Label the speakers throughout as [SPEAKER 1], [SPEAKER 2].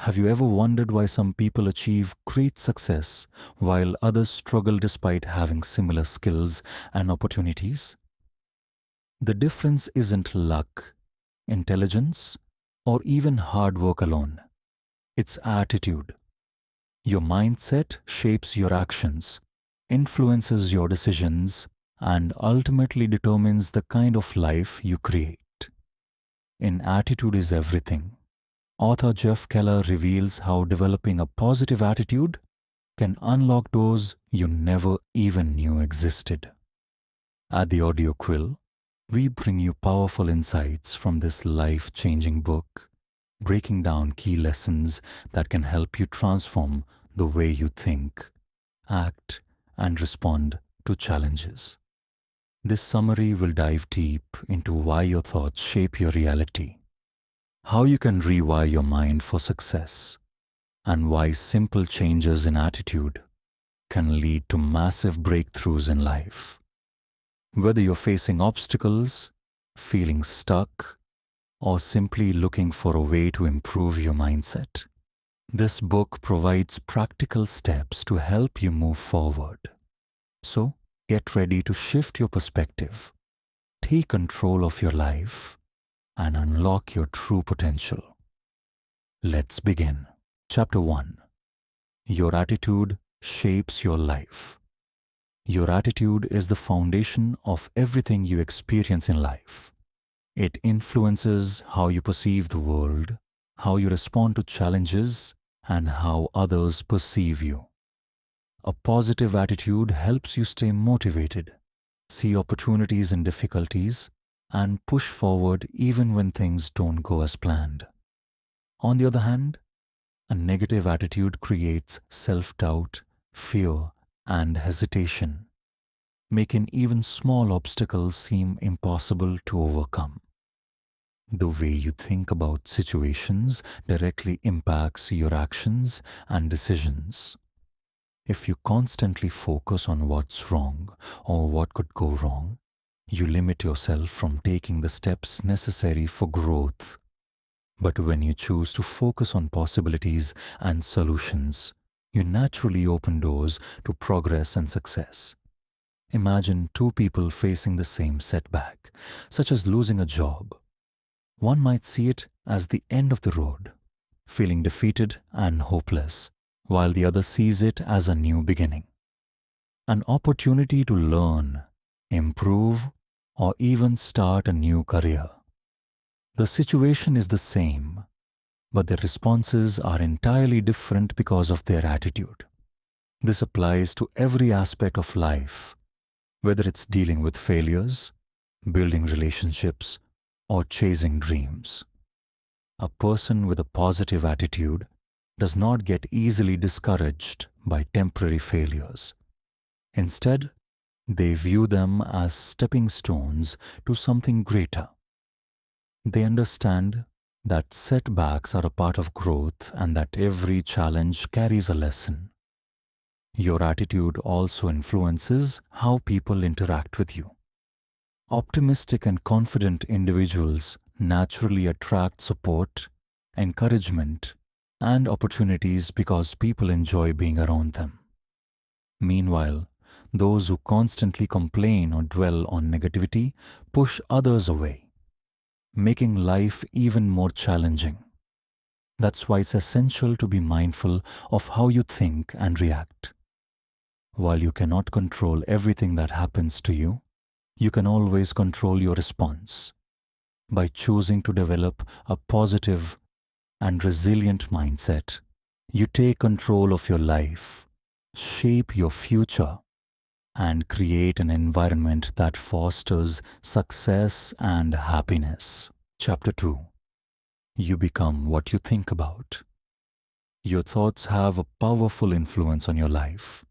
[SPEAKER 1] Have you ever wondered why some people achieve great success while others struggle despite having similar skills and opportunities? The difference isn't luck, intelligence, or even hard work alone. It's attitude. Your mindset shapes your actions, influences your decisions, and ultimately determines the kind of life you create. In Attitude is Everything, author Jeff Keller reveals how developing a positive attitude can unlock doors you never even knew existed. At the Audioquill, we bring you powerful insights from this life-changing book, breaking down key lessons that can help you transform the way you think, act, and respond to challenges. This summary will dive deep into why your thoughts shape your reality, how you can rewire your mind for success, and why simple changes in attitude can lead to massive breakthroughs in life. Whether you're facing obstacles, feeling stuck, or simply looking for a way to improve your mindset, this book provides practical steps to help you move forward. So, get ready to shift your perspective, take control of your life, and unlock your true potential. Let's begin. Chapter 1. Your attitude shapes your life. Your attitude is the foundation of everything you experience in life. It influences how you perceive the world, how you respond to challenges, and how others perceive you. A positive attitude helps you stay motivated, see opportunities in difficulties, and push forward even when things don't go as planned. On the other hand, a negative attitude creates self-doubt, fear, and hesitation, making even small obstacles seem impossible to overcome. The way you think about situations directly impacts your actions and decisions. If you constantly focus on what's wrong or what could go wrong, you limit yourself from taking the steps necessary for growth. But when you choose to focus on possibilities and solutions, you naturally open doors to progress and success. Imagine two people facing the same setback, such as losing a job. One might see it as the end of the road, feeling defeated and hopeless, while the other sees it as a new beginning. An opportunity to learn, improve, or even start a new career. The situation is the same, but their responses are entirely different because of their attitude. This applies to every aspect of life, whether it's dealing with failures, building relationships, or chasing dreams. A person with a positive attitude does not get easily discouraged by temporary failures. Instead, they view them as stepping stones to something greater. They understand that setbacks are a part of growth and that every challenge carries a lesson. Your attitude also influences how people interact with you. Optimistic and confident individuals naturally attract support, encouragement, and opportunities because people enjoy being around them. Meanwhile, those who constantly complain or dwell on negativity push others away, making life even more challenging. That's why it's essential to be mindful of how you think and react. While you cannot control everything that happens to you, you can always control your response. By choosing to develop a positive and resilient mindset, you take control of your life, shape your future, and create an environment that fosters success and happiness. Chapter 2. You become what you think about. Your thoughts have a powerful influence on your life.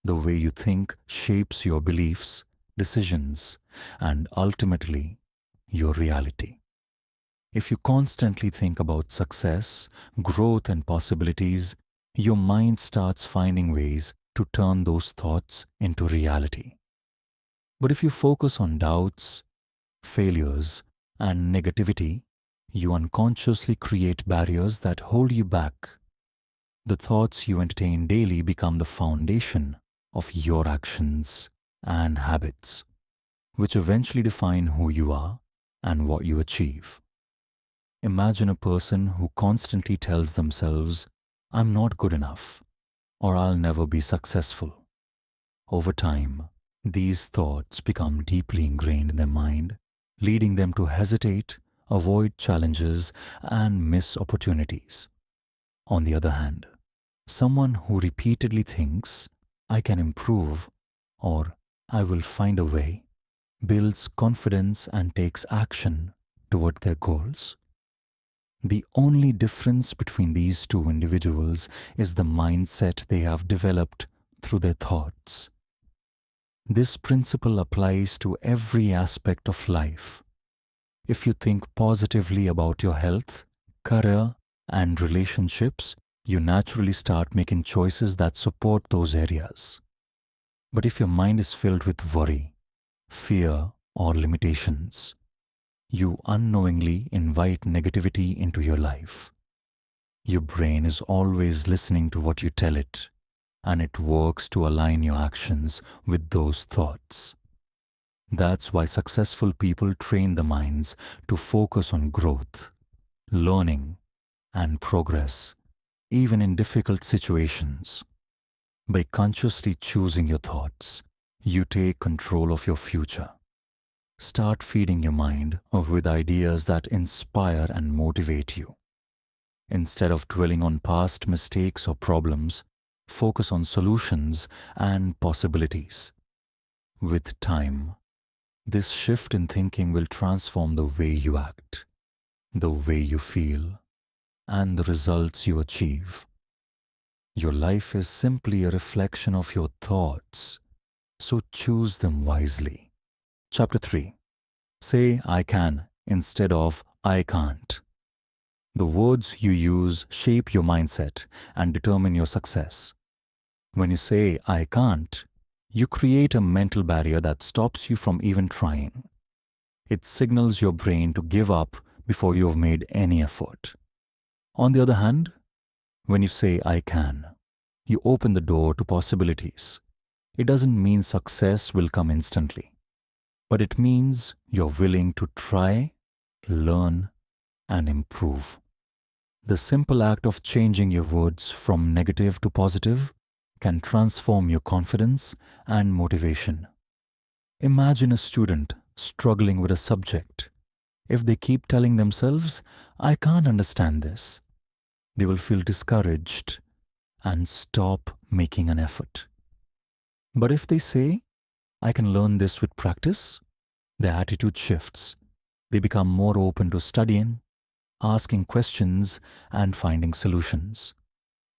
[SPEAKER 1] The way you think shapes your beliefs, decisions, and ultimately, your reality. If you constantly think about success, growth, and possibilities, your mind starts finding ways to turn those thoughts into reality. But if you focus on doubts, failures, and negativity, You unconsciously create barriers that hold you back. The thoughts you entertain daily become the foundation of your actions and habits, which eventually define who you are and what you achieve. Imagine a person who constantly tells themselves, "I'm not good enough," or "I'll never be successful." Over time, these thoughts become deeply ingrained in their mind, leading them to hesitate, avoid challenges, and miss opportunities. On the other hand, someone who repeatedly thinks, "I can improve," or "I will find a way," builds confidence and takes action toward their goals. The only difference between these two individuals is the mindset they have developed through their thoughts. This principle applies to every aspect of life. If you think positively about your health, career, and relationships, you naturally start making choices that support those areas. But if your mind is filled with worry, fear, or limitations, you unknowingly invite negativity into your life. Your brain is always listening to what you tell it, and it works to align your actions with those thoughts. That's why successful people train their minds to focus on growth, learning, and progress, even in difficult situations. By consciously choosing your thoughts, you take control of your future. Start feeding your mind with ideas that inspire and motivate you. Instead of dwelling on past mistakes or problems, focus on solutions and possibilities. With time, this shift in thinking will transform the way you act, the way you feel, and the results you achieve. Your life is simply a reflection of your thoughts, so choose them wisely. Chapter 3. Say "I can" instead of "I can't." The words you use shape your mindset and determine your success. When you say "I can't," you create a mental barrier that stops you from even trying. It signals your brain to give up before you have made any effort. On the other hand, when you say "I can," you open the door to possibilities. It doesn't mean success will come instantly, but it means you're willing to try, learn, and improve. The simple act of changing your words from negative to positive can transform your confidence and motivation. Imagine a student struggling with a subject. If they keep telling themselves, "I can't understand this," they will feel discouraged and stop making an effort. But if they say, "I can learn this with practice," their attitude shifts. They become more open to studying, asking questions, and finding solutions.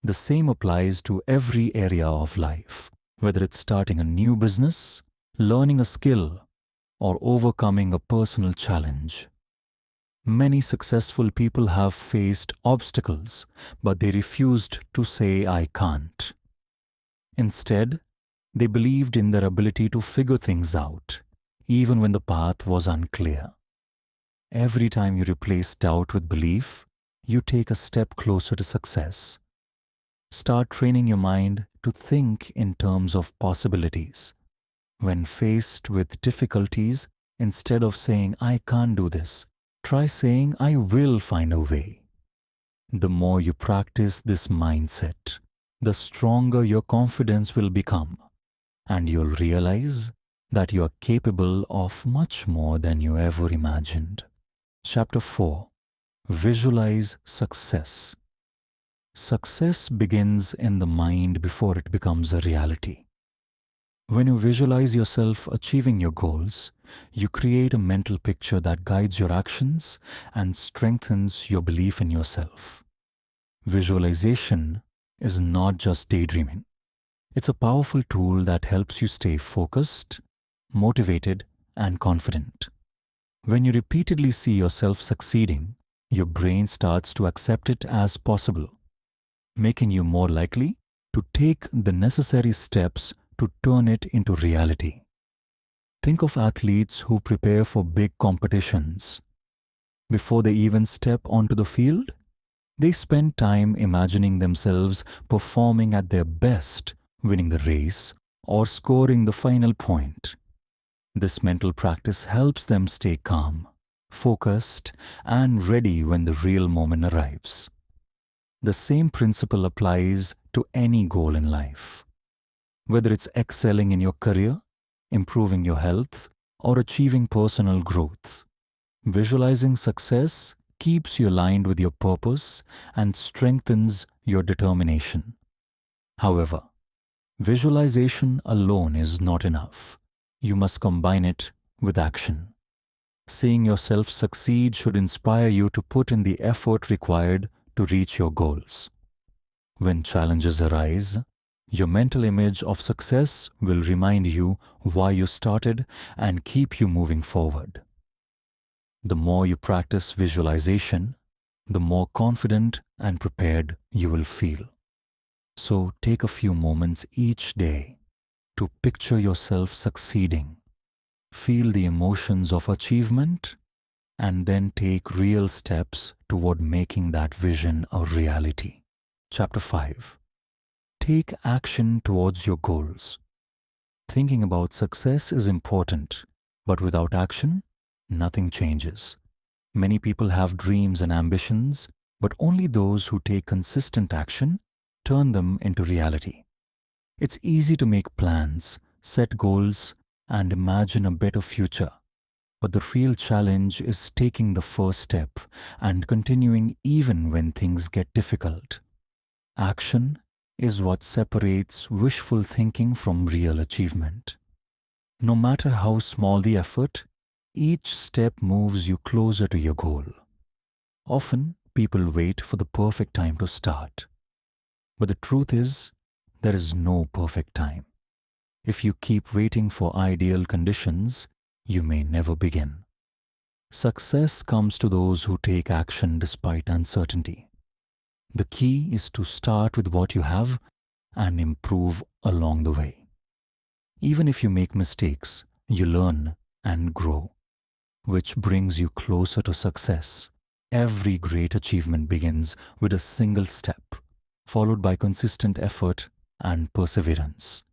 [SPEAKER 1] The same applies to every area of life, whether it's starting a new business, learning a skill, or overcoming a personal challenge. Many successful people have faced obstacles, but they refused to say "I can't." Instead, they believed in their ability to figure things out, even when the path was unclear. Every time you replace doubt with belief, you take a step closer to success. Start training your mind to think in terms of possibilities. When faced with difficulties, instead of saying "I can't do this," try saying "I will find a way." The more you practice this mindset, the stronger your confidence will become, and you'll realize that you are capable of much more than you ever imagined. Chapter 4. Visualize success. Success begins in the mind before it becomes a reality. When you visualize yourself achieving your goals, you create a mental picture that guides your actions and strengthens your belief in yourself. Visualization is not just daydreaming. It's a powerful tool that helps you stay focused, motivated, and confident. When you repeatedly see yourself succeeding, your brain starts to accept it as possible, making you more likely to take the necessary steps to turn it into reality. Think of athletes who prepare for big competitions. Before they even step onto the field, they spend time imagining themselves performing at their best, winning the race, or scoring the final point. This mental practice helps them stay calm, focused, and ready when the real moment arrives. The same principle applies to any goal in life. Whether it's excelling in your career, improving your health, or achieving personal growth, visualizing success keeps you aligned with your purpose and strengthens your determination. However, visualization alone is not enough. You must combine it with action. Seeing yourself succeed should inspire you to put in the effort required to reach your goals. When challenges arise, your mental image of success will remind you why you started and keep you moving forward. The more you practice visualization, the more confident and prepared you will feel. So take a few moments each day to picture yourself succeeding. Feel the emotions of achievement and then take real steps toward making that vision a reality. Chapter 5. Take action towards your goals. Thinking about success is important, but without action, nothing changes. Many people have dreams and ambitions, but only those who take consistent action turn them into reality. It's easy to make plans, set goals, and imagine a better future. But the real challenge is taking the first step and continuing even when things get difficult. Action is what separates wishful thinking from real achievement. No matter how small the effort, each step moves you closer to your goal. Often, people wait for the perfect time to start. But the truth is, there is no perfect time. If you keep waiting for ideal conditions, you may never begin. Success comes to those who take action despite uncertainty. The key is to start with what you have and improve along the way. Even if you make mistakes, you learn and grow, which brings you closer to success. Every great achievement begins with a single step, followed by consistent effort and perseverance.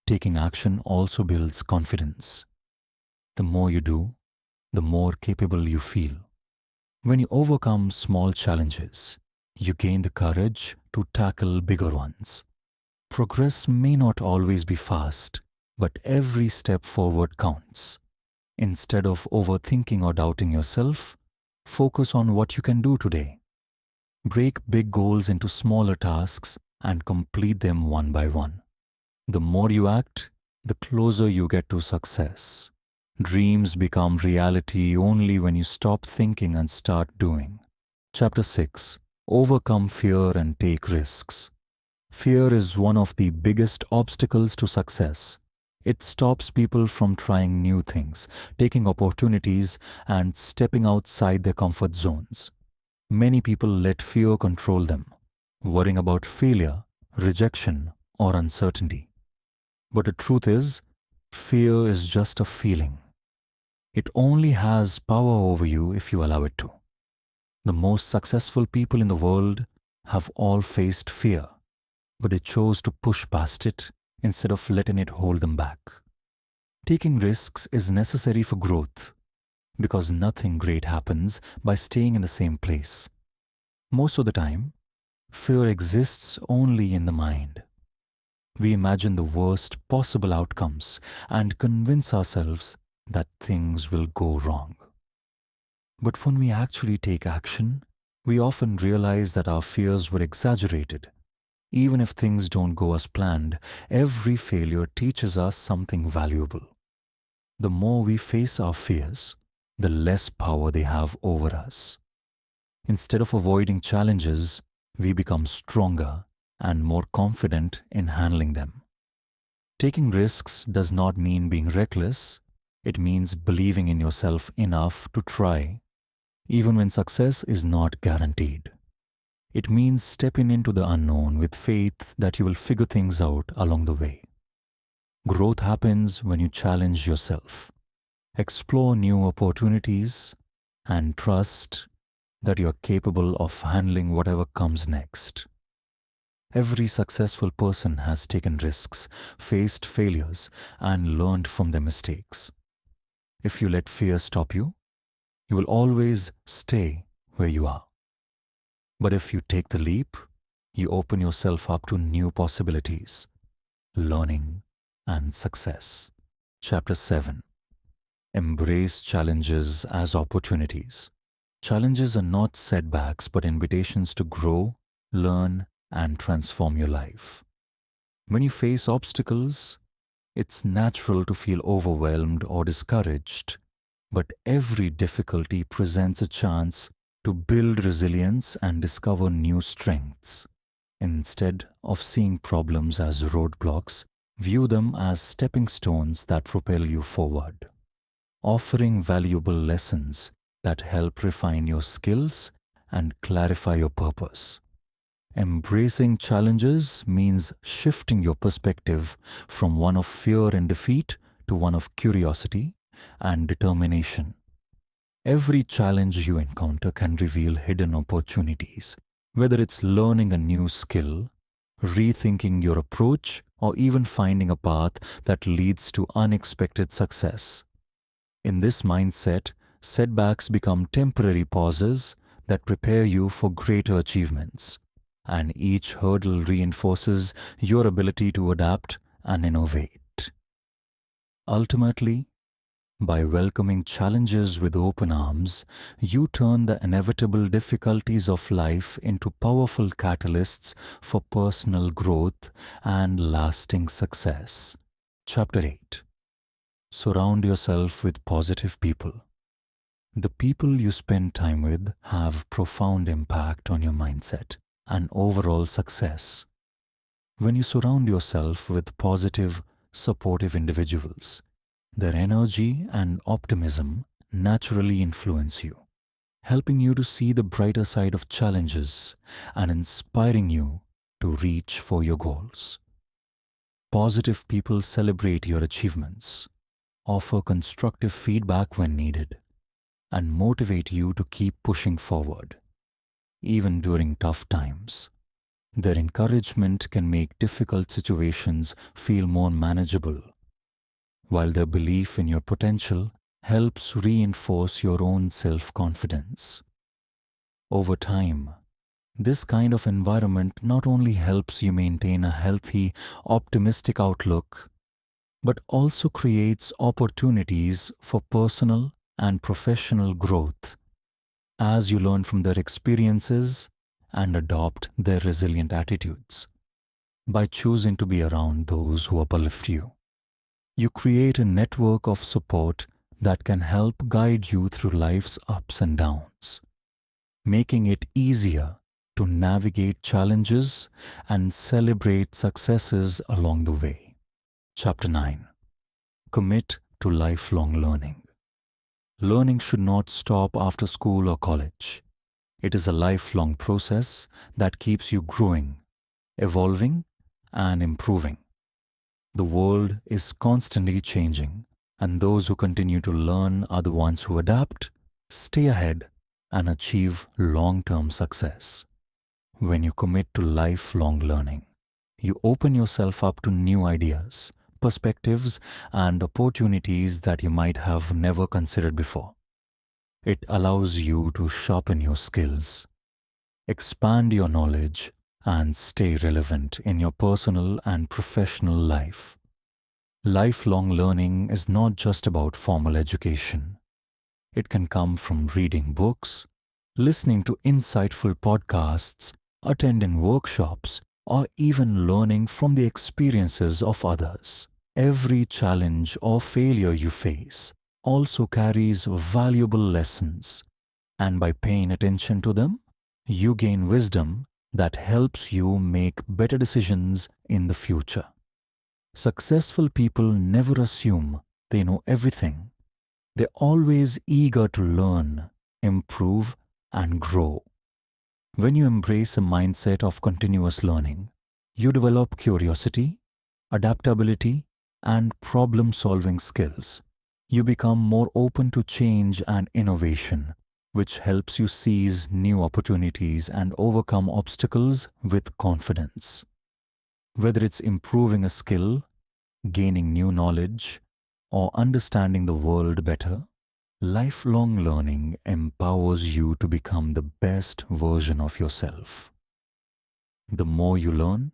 [SPEAKER 1] Taking action also builds confidence. The more you do, the more capable you feel. When you overcome small challenges, you gain the courage to tackle bigger ones. Progress may not always be fast, but every step forward counts. Instead of overthinking or doubting yourself, focus on what you can do today. Break big goals into smaller tasks and complete them one by one. The more you act, the closer you get to success. Dreams become reality only when you stop thinking and start doing. Chapter 6. Overcome fear and take risks. Fear is one of the biggest obstacles to success. It stops people from trying new things, taking opportunities, and stepping outside their comfort zones. Many people let fear control them, worrying about failure, rejection, or uncertainty. But the truth is, fear is just a feeling. It only has power over you if you allow it to. The most successful people in the world have all faced fear, but they chose to push past it instead of letting it hold them back. Taking risks is necessary for growth, because nothing great happens by staying in the same place. Most of the time, fear exists only in the mind. We imagine the worst possible outcomes and convince ourselves that things will go wrong. But when we actually take action, we often realize that our fears were exaggerated. Even if things don't go as planned, every failure teaches us something valuable. The more we face our fears, the less power they have over us. Instead of avoiding challenges, we become stronger and more confident in handling them. Taking risks does not mean being reckless. It means believing in yourself enough to try, even when success is not guaranteed. It means stepping into the unknown with faith that you will figure things out along the way. Growth happens when you challenge yourself, explore new opportunities, and trust that you're capable of handling whatever comes next. Every successful person has taken risks, faced failures, and learned from their mistakes. If you let fear stop you, you will always stay where you are. But if you take the leap, you open yourself up to new possibilities, learning, and success. Chapter 7. Embrace challenges as opportunities. Challenges are not setbacks but invitations to grow, learn, and transform your life. When you face obstacles, it's natural to feel overwhelmed or discouraged, but every difficulty presents a chance to build resilience and discover new strengths. Instead of seeing problems as roadblocks, view them as stepping stones that propel you forward, offering valuable lessons that help refine your skills and clarify your purpose. Embracing challenges means shifting your perspective from one of fear and defeat to one of curiosity and determination. Every challenge you encounter can reveal hidden opportunities, whether it's learning a new skill, rethinking your approach, or even finding a path that leads to unexpected success. In this mindset, setbacks become temporary pauses that prepare you for greater achievements, and each hurdle reinforces your ability to adapt and innovate. Ultimately, by welcoming challenges with open arms, you turn the inevitable difficulties of life into powerful catalysts for personal growth and lasting success. Chapter 8. Surround yourself with positive people. The people you spend time with have profound impact on your mindset and overall success. When you surround yourself with positive, supportive individuals, their energy and optimism naturally influence you, helping you to see the brighter side of challenges and inspiring you to reach for your goals. Positive people celebrate your achievements, offer constructive feedback when needed, and motivate you to keep pushing forward, even during tough times. Their encouragement can make difficult situations feel more manageable, while their belief in your potential helps reinforce your own self-confidence. Over time, this kind of environment not only helps you maintain a healthy, optimistic outlook, but also creates opportunities for personal and professional growth as you learn from their experiences and adopt their resilient attitudes. By choosing to be around those who uplift you, you create a network of support that can help guide you through life's ups and downs, making it easier to navigate challenges and celebrate successes along the way. Chapter 9. Commit to lifelong learning. Learning should not stop after school or college. It is a lifelong process that keeps you growing, evolving, and improving. The world is constantly changing, and those who continue to learn are the ones who adapt, stay ahead, and achieve long-term success. When you commit to lifelong learning, you open yourself up to new ideas, perspectives, and opportunities that you might have never considered before. It allows you to sharpen your skills, expand your knowledge, and stay relevant in your personal and professional life. Lifelong learning is not just about formal education. It can come from reading books, listening to insightful podcasts, attending workshops, or even learning from the experiences of others. Every challenge or failure you face also carries valuable lessons, and by paying attention to them, you gain wisdom that helps you make better decisions in the future. Successful people never assume they know everything. They're always eager to learn, improve, and grow. When you embrace a mindset of continuous learning, you develop curiosity, adaptability, and problem-solving skills. You become more open to change and innovation, which helps you seize new opportunities and overcome obstacles with confidence. Whether it's improving a skill, gaining new knowledge, or understanding the world better, lifelong learning empowers you to become the best version of yourself. The more you learn,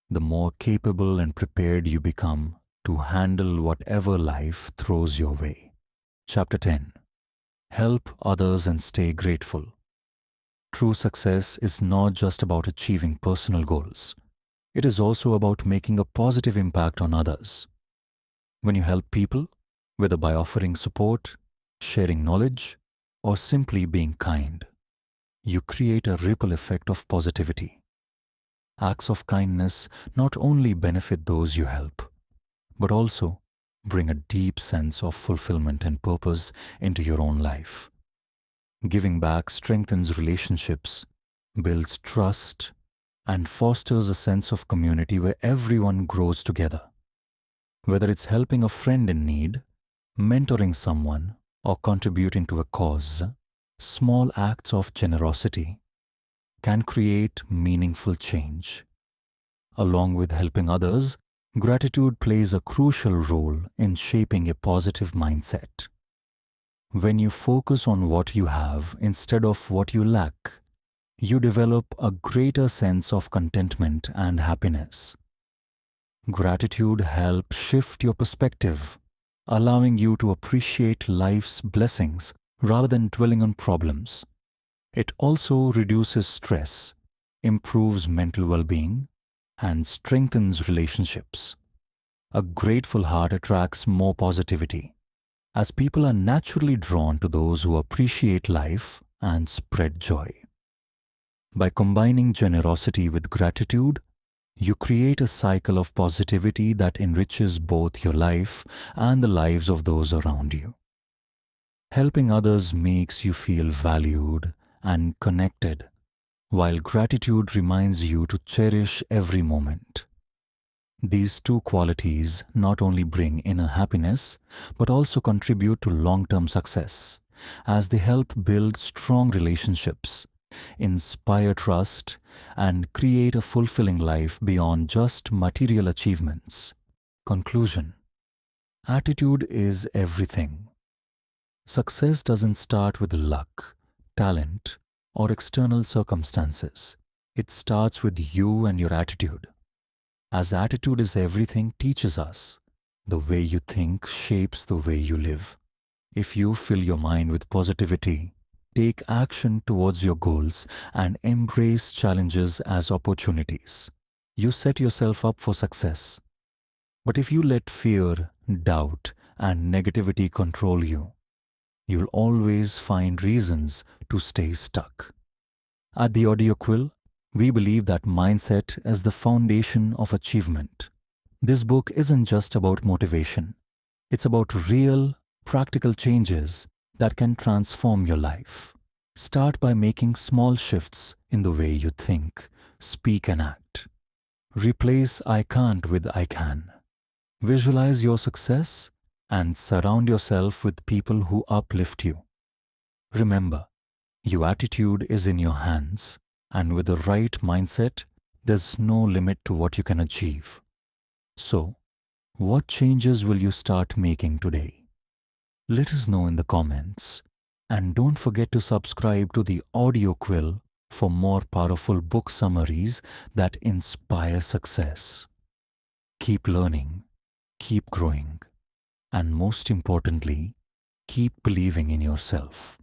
[SPEAKER 1] the more capable and prepared you become to handle whatever life throws your way. Chapter 10. Help others and stay grateful. True success is not just about achieving personal goals. It is also about making a positive impact on others. When you help people, whether by offering support, sharing knowledge, or simply being kind, you create a ripple effect of positivity. Acts of kindness not only benefit those you help, but also bring a deep sense of fulfillment and purpose into your own life. Giving back strengthens relationships, builds trust, and fosters a sense of community where everyone grows together. Whether it's helping a friend in need, mentoring someone, or contributing to a cause, small acts of generosity can create meaningful change. Along with helping others, gratitude plays a crucial role in shaping a positive mindset. When you focus on what you have instead of what you lack, you develop a greater sense of contentment and happiness. Gratitude helps shift your perspective, allowing you to appreciate life's blessings rather than dwelling on problems. It also reduces stress, improves mental well-being, and strengthens relationships. A grateful heart attracts more positivity, as people are naturally drawn to those who appreciate life and spread joy. By combining generosity with gratitude, you create a cycle of positivity that enriches both your life and the lives of those around you. Helping others makes you feel valued and connected, while gratitude reminds you to cherish every moment. These two qualities not only bring inner happiness, but also contribute to long-term success, as they help build strong relationships, inspire trust, and create a fulfilling life beyond just material achievements. Conclusion. Attitude is everything. Success doesn't start with luck, talent, or external circumstances. It starts with you and your attitude. As attitude is everything teaches us, the way you think shapes the way you live. If you fill your mind with positivity, take action towards your goals, and embrace challenges as opportunities, you set yourself up for success. But if you let fear, doubt, and negativity control you, you'll always find reasons to stay stuck. At the AudioQuill, we believe that mindset is the foundation of achievement. This book isn't just about motivation. It's about real, practical changes that can transform your life. Start by making small shifts in the way you think, speak, and act. Replace I can't with I can. Visualize your success and surround yourself with people who uplift you. Remember, your attitude is in your hands, and with the right mindset, there's no limit to what you can achieve. So, what changes will you start making today? Let us know in the comments. And don't forget to subscribe to the AudioQuill for more powerful book summaries that inspire success. Keep learning, keep growing, and most importantly, keep believing in yourself.